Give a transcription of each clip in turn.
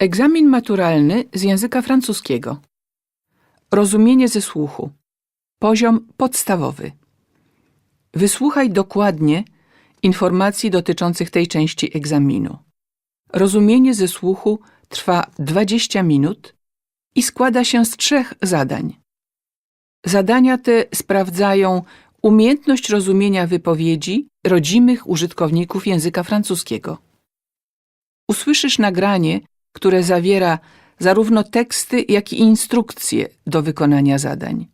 Egzamin maturalny z języka francuskiego. Rozumienie ze słuchu. Poziom podstawowy. Wysłuchaj dokładnie informacji dotyczących tej części egzaminu. Rozumienie ze słuchu trwa 20 minut i składa się z 3 zadań. Zadania te sprawdzają umiejętność rozumienia wypowiedzi rodzimych użytkowników języka francuskiego. Usłyszysz nagranie, które zawiera zarówno teksty, jak i instrukcje do wykonania zadań.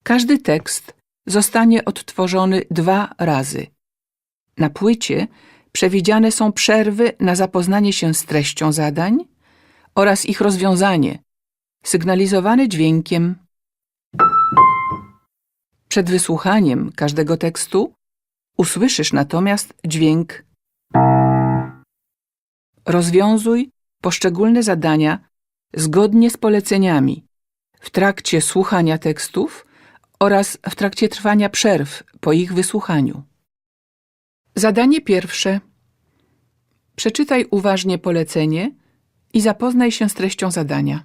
Każdy tekst zostanie odtworzony 2 razy. Na płycie przewidziane są przerwy na zapoznanie się z treścią zadań oraz ich rozwiązanie, sygnalizowane dźwiękiem. Przed wysłuchaniem każdego tekstu usłyszysz natomiast dźwięk. Rozwiązuj poszczególne zadania zgodnie z poleceniami w trakcie słuchania tekstów oraz w trakcie trwania przerw po ich wysłuchaniu. Zadanie pierwsze. Przeczytaj uważnie polecenie i zapoznaj się z treścią zadania.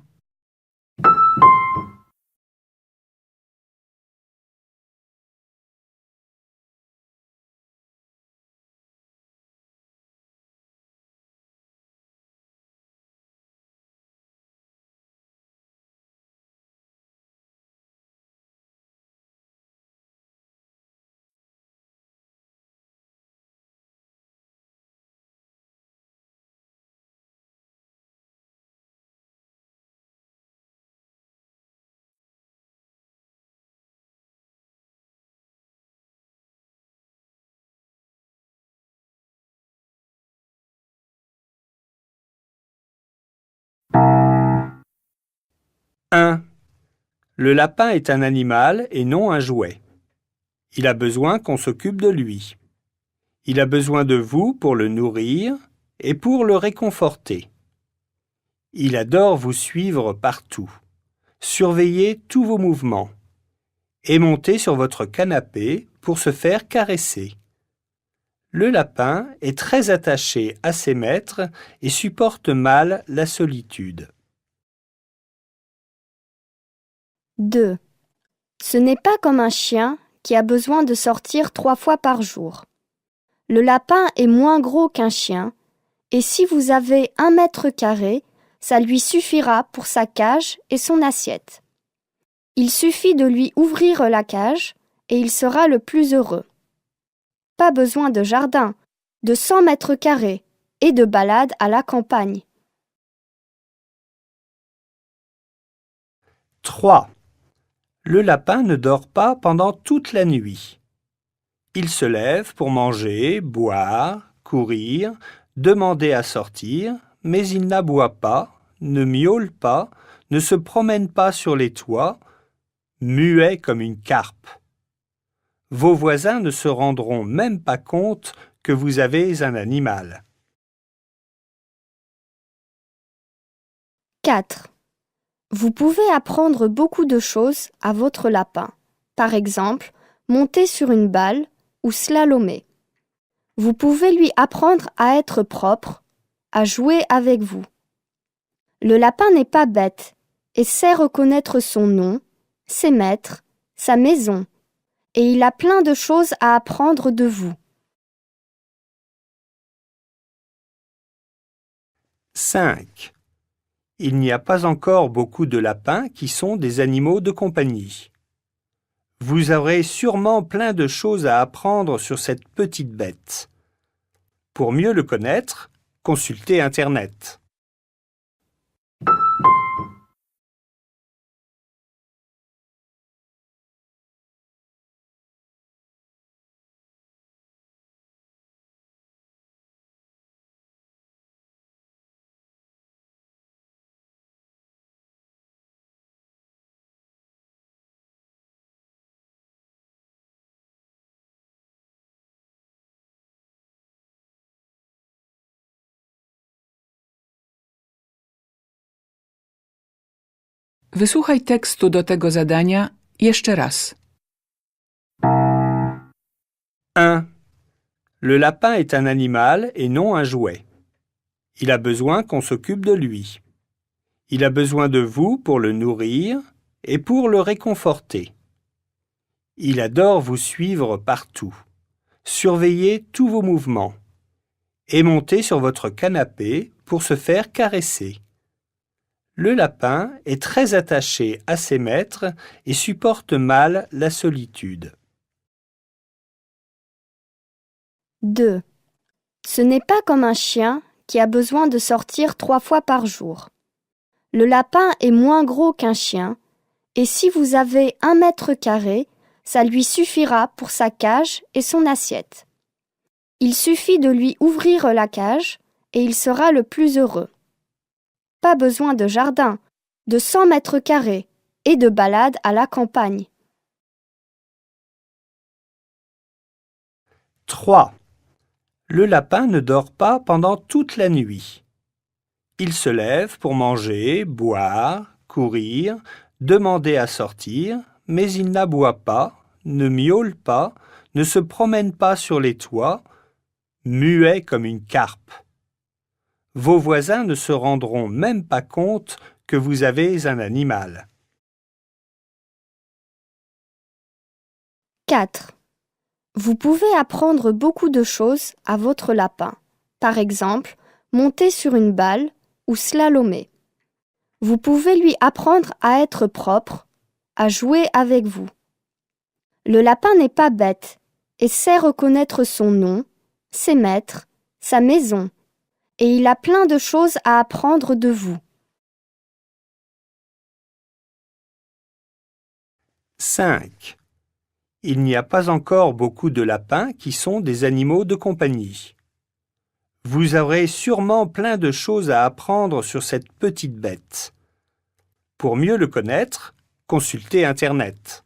Le lapin est un animal et non un jouet. Il a besoin qu'on s'occupe de lui. Il a besoin de vous pour le nourrir et pour le réconforter. Il adore vous suivre partout, surveiller tous vos mouvements et monter sur votre canapé pour se faire caresser. Le lapin est très attaché à ses maîtres et supporte mal la solitude. 2. Ce n'est pas comme un chien qui a besoin de sortir 3 fois par jour. Le lapin est moins gros qu'un chien, et si vous avez 1 mètre carré, ça lui suffira pour sa cage et son assiette. Il suffit de lui ouvrir la cage et il sera le plus heureux. Pas besoin de jardin, de 100 mètres carrés et de balade à la campagne. 3. Le lapin ne dort pas pendant toute la nuit. Il se lève pour manger, boire, courir, demander à sortir, mais il n'aboie pas, ne miaule pas, ne se promène pas sur les toits, muet comme une carpe. Vos voisins ne se rendront même pas compte que vous avez un animal. 4. Vous pouvez apprendre beaucoup de choses à votre lapin. Par exemple, monter sur une balle ou slalomer. Vous pouvez lui apprendre à être propre, à jouer avec vous. Le lapin n'est pas bête et sait reconnaître son nom, ses maîtres, sa maison, et il a plein de choses à apprendre de vous. 5. Il n'y a pas encore beaucoup de lapins qui sont des animaux de compagnie. Vous aurez sûrement plein de choses à apprendre sur cette petite bête. Pour mieux le connaître, consultez Internet. Wysłuchaj tekstu do tego zadania jeszcze raz. 1. Le lapin est un animal et non un jouet. Il a besoin qu'on s'occupe de lui. Il a besoin de vous pour le nourrir et pour le réconforter. Il adore vous suivre partout, surveiller tous vos mouvements et monter sur votre canapé pour se faire caresser. Le lapin est très attaché à ses maîtres et supporte mal la solitude. 2. Ce n'est pas comme un chien qui a besoin de sortir 3 fois par jour. Le lapin est moins gros qu'un chien, et si vous avez 1 mètre carré, ça lui suffira pour sa cage et son assiette. Il suffit de lui ouvrir la cage et il sera le plus heureux. Pas besoin de jardin, de 100 mètres carrés et de balade à la campagne. 3. Le lapin ne dort pas pendant toute la nuit. Il se lève pour manger, boire, courir, demander à sortir, mais il n'aboie pas, ne miaule pas, ne se promène pas sur les toits, muet comme une carpe. Vos voisins ne se rendront même pas compte que vous avez un animal. 4. Vous pouvez apprendre beaucoup de choses à votre lapin. Par exemple, monter sur une balle ou slalomer. Vous pouvez lui apprendre à être propre, à jouer avec vous. Le lapin n'est pas bête et sait reconnaître son nom, ses maîtres, sa maison, et il a plein de choses à apprendre de vous. 5. Il n'y a pas encore beaucoup de lapins qui sont des animaux de compagnie. Vous aurez sûrement plein de choses à apprendre sur cette petite bête. Pour mieux le connaître, consultez Internet.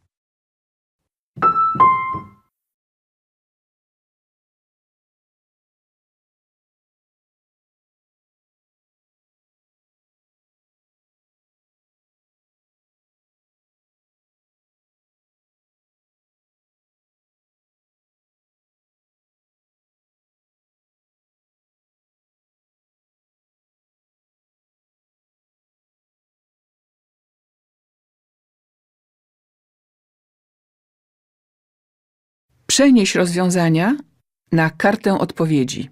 Przenieś rozwiązania na kartę odpowiedzi.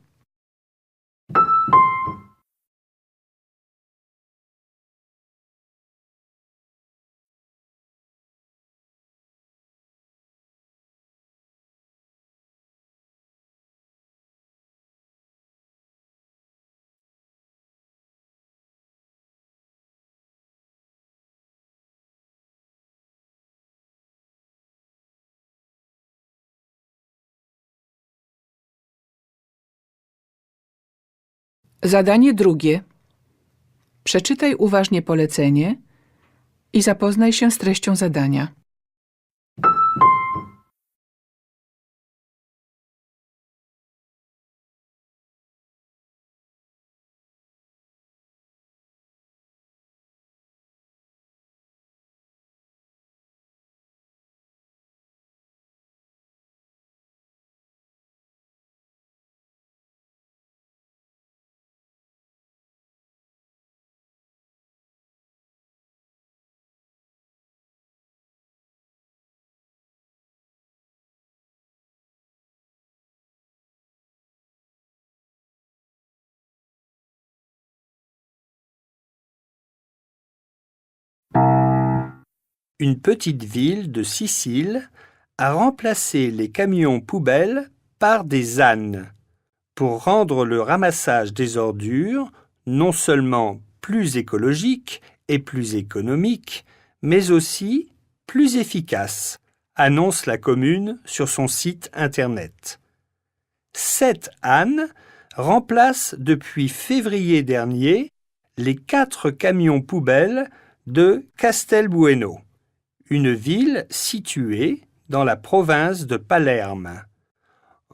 Zadanie drugie. Przeczytaj uważnie polecenie i zapoznaj się z treścią zadania. Une petite ville de Sicile a remplacé les camions poubelles par des ânes pour rendre le ramassage des ordures non seulement plus écologique et plus économique, mais aussi plus efficace, annonce la commune sur son site internet. 7 ânes remplacent depuis février dernier les 4 camions poubelles de Castelbuono, une ville située dans la province de Palerme.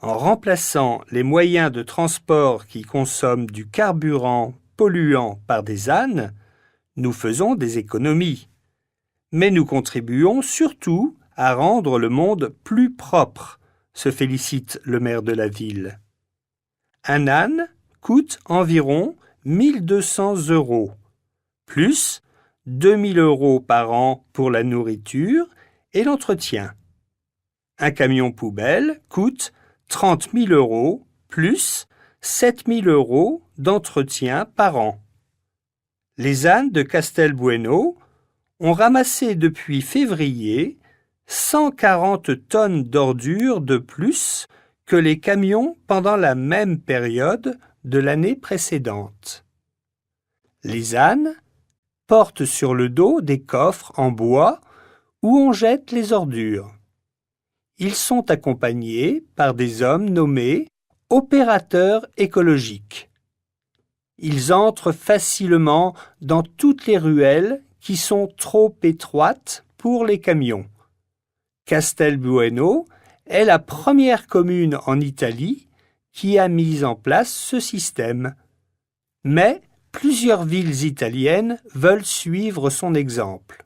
En remplaçant les moyens de transport qui consomment du carburant polluant par des ânes, nous faisons des économies. Mais nous contribuons surtout à rendre le monde plus propre, se félicite le maire de la ville. Un âne coûte environ 1200 €, plus 2000 € par an pour la nourriture et l'entretien. Un camion poubelle coûte 30 000 € plus 7 000 € d'entretien par an. Les ânes de Castelbueno ont ramassé depuis février 140 tonnes d'ordures de plus que les camions pendant la même période de l'année précédente. Les ânes portent sur le dos des coffres en bois où on jette les ordures. Ils sont accompagnés par des hommes nommés opérateurs écologiques. Ils entrent facilement dans toutes les ruelles qui sont trop étroites pour les camions. Castelbueno est la première commune en Italie qui a mis en place ce système. Mais plusieurs villes italiennes veulent suivre son exemple.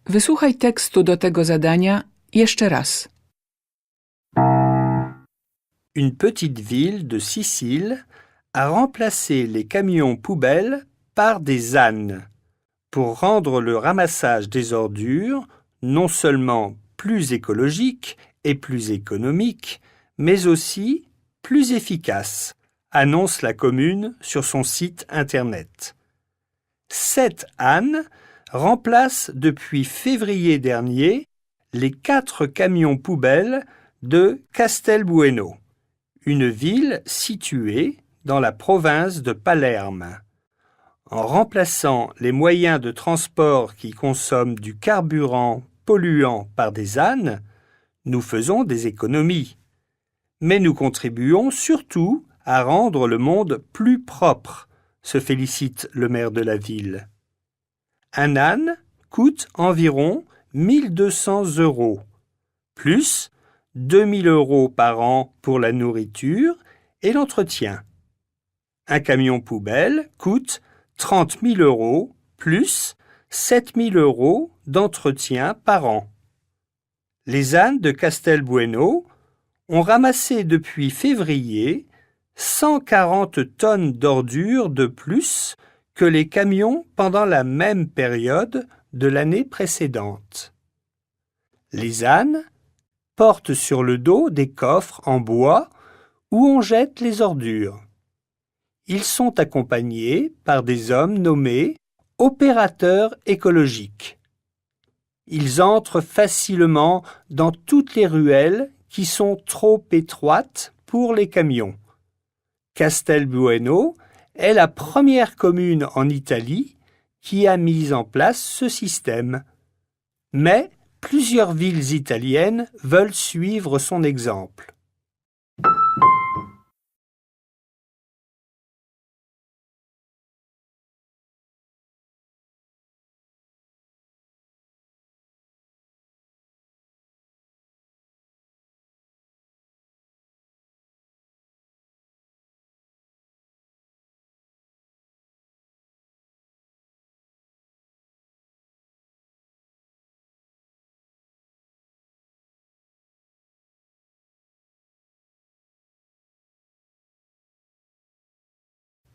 Wysłuchaj tekstu do tego zadania jeszcze raz. Une petite ville de Sicile a remplacé les camions poubelles par des ânes pour rendre le ramassage des ordures non seulement plus écologique et plus économique, mais aussi plus efficace, annonce la commune sur son site internet. 7 ânes remplacent depuis février dernier les 4 camions poubelles de Castelbueno, une ville située dans la province de Palerme. En remplaçant les moyens de transport qui consomment du carburant polluant par des ânes, nous faisons des économies. Mais nous contribuons surtout à rendre le monde plus propre, se félicite le maire de la ville. Un âne coûte environ 1200 €, plus 2000 € par an pour la nourriture et l'entretien. Un camion poubelle coûte 30 000 € plus 7 000 € d'entretien par an. Les ânes de Castelbueno ont ramassé depuis février 140 tonnes d'ordures de plus que les camions pendant la même période de l'année précédente. Les ânes portent sur le dos des coffres en bois où on jette les ordures. Ils sont accompagnés par des hommes nommés opérateurs écologiques. Ils entrent facilement dans toutes les ruelles qui sont trop étroites pour les camions. Castelbueno est la première commune en Italie qui a mis en place ce système. Mais plusieurs villes italiennes veulent suivre son exemple.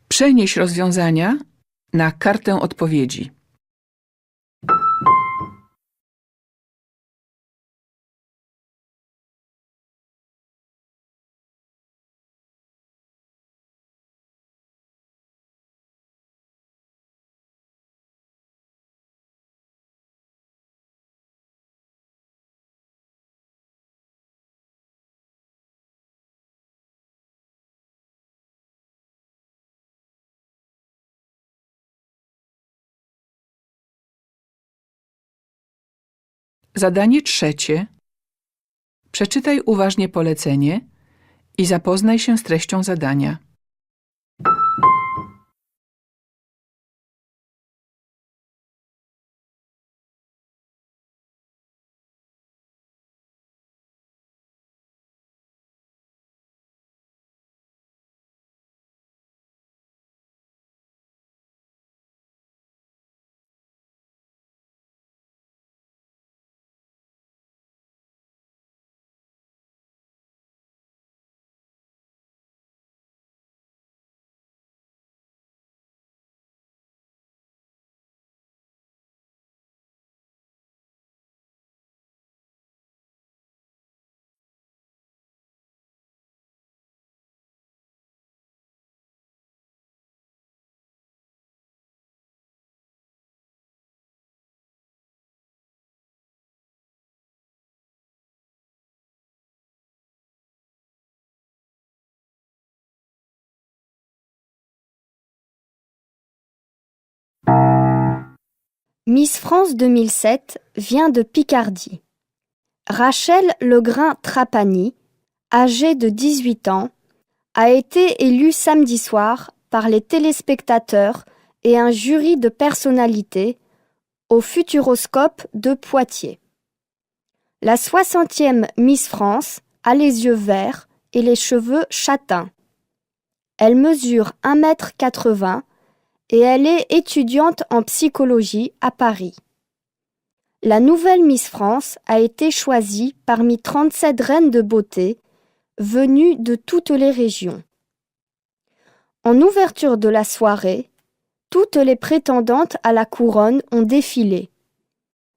Przenieś rozwiązania na kartę odpowiedzi. Zadanie trzecie. Przeczytaj uważnie polecenie i zapoznaj się z treścią zadania. Miss France 2007 vient de Picardie. Rachel Legrain-Trapani, âgée de 18 ans, a été élue samedi soir par les téléspectateurs et un jury de personnalités au Futuroscope de Poitiers. La 60e Miss France a les yeux verts et les cheveux châtains. Elle mesure 1,80 m et elle est étudiante en psychologie à Paris. La nouvelle Miss France a été choisie parmi 37 reines de beauté venues de toutes les régions. En ouverture de la soirée, toutes les prétendantes à la couronne ont défilé.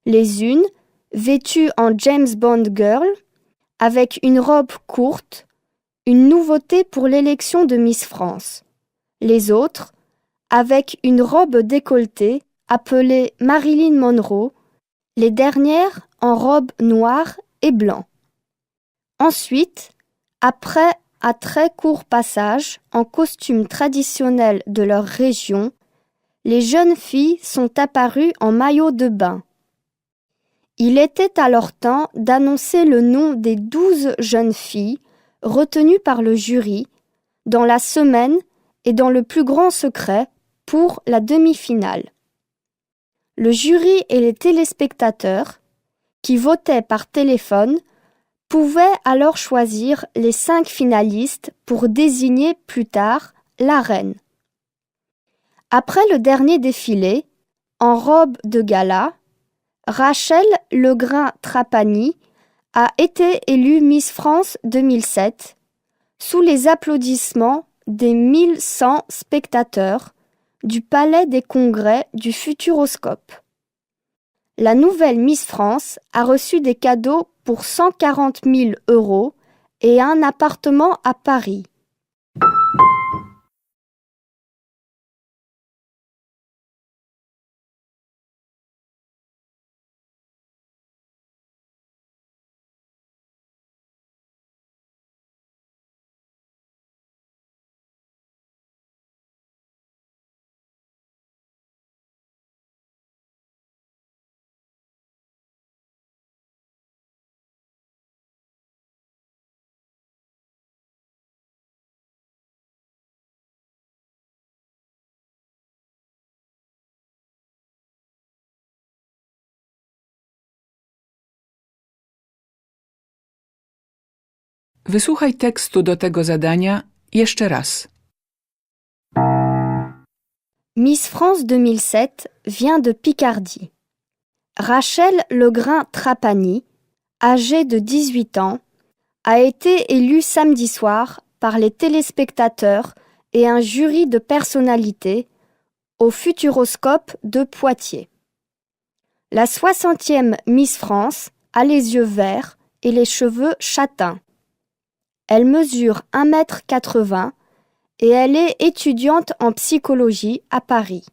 Les unes vêtues en James Bond Girl, avec une robe courte, une nouveauté pour l'élection de Miss France. Les autres avec une robe décolletée appelée Marilyn Monroe, les dernières en robe noire et blanc. Ensuite, après un très court passage en costume traditionnel de leur région, les jeunes filles sont apparues en maillot de bain. Il était alors temps d'annoncer le nom des 12 jeunes filles retenues par le jury dans la semaine et dans le plus grand secret pour la demi-finale. Le jury et les téléspectateurs, qui votaient par téléphone, pouvaient alors choisir les 5 finalistes pour désigner plus tard la reine. Après le dernier défilé, en robe de gala, Rachel Legrain-Trapani a été élue Miss France 2007 sous les applaudissements des 1100 spectateurs du Palais des Congrès du Futuroscope. La nouvelle Miss France a reçu des cadeaux pour 140 000 € et un appartement à Paris. Wysłuchaj tekstu do tego zadania jeszcze raz. Miss France 2007 vient de Picardie. Rachel Legrain-Trapani, âgée de 18 ans, a été élue samedi soir par les téléspectateurs et un jury de personnalités au Futuroscope de Poitiers. La 60e Miss France a les yeux verts et les cheveux châtains. Elle mesure 1,80 m et elle est étudiante en psychologie à Paris.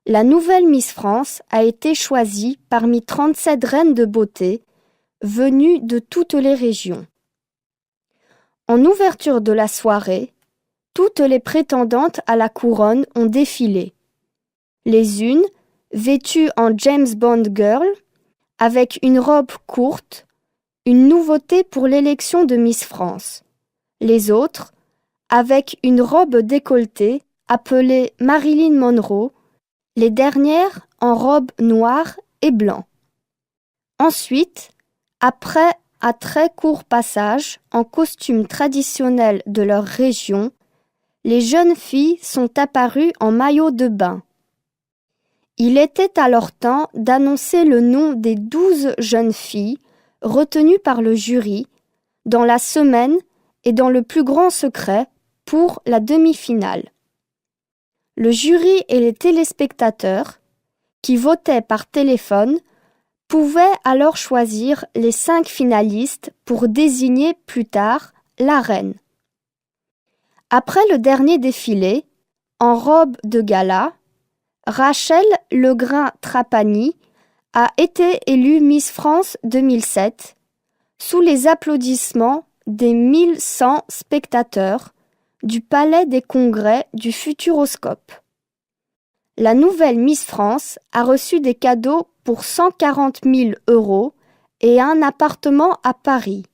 La nouvelle Miss France a été choisie parmi 37 reines de beauté venues de toutes les régions. En ouverture de la soirée, toutes les prétendantes à la couronne ont défilé. Les unes vêtues en James Bond Girl, avec une robe courte, une nouveauté pour l'élection de Miss France. Les autres, avec une robe décolletée appelée Marilyn Monroe, les dernières en robe noire et blanc. Ensuite, après un très court passage en costume traditionnel de leur région, les jeunes filles sont apparues en maillot de bain. Il était alors temps d'annoncer le nom des 12 jeunes filles retenues par le jury dans la semaine et dans le plus grand secret pour la demi-finale. Le jury et les téléspectateurs, qui votaient par téléphone, pouvaient alors choisir les 5 finalistes pour désigner plus tard la reine. Après le dernier défilé, en robe de gala, Rachel Legrain-Trapani a été élue Miss France 2007 sous les applaudissements des 1100 spectateurs du Palais des Congrès du Futuroscope. La nouvelle Miss France a reçu des cadeaux pour 140 000 € et un appartement à Paris.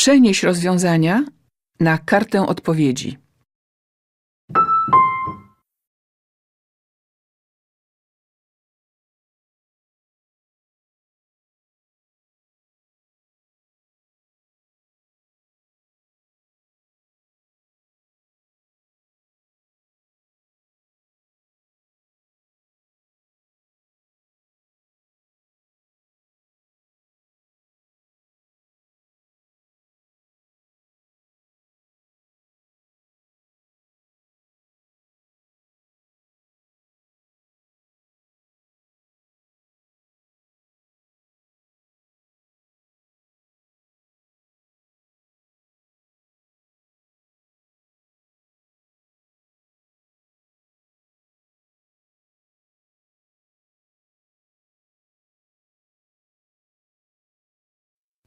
Przenieś rozwiązania na kartę odpowiedzi.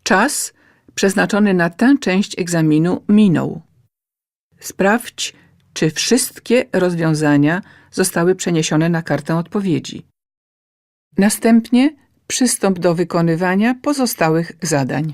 Czas przeznaczony na tę część egzaminu minął. Sprawdź, czy wszystkie rozwiązania zostały przeniesione na kartę odpowiedzi. Następnie przystąp do wykonywania pozostałych zadań.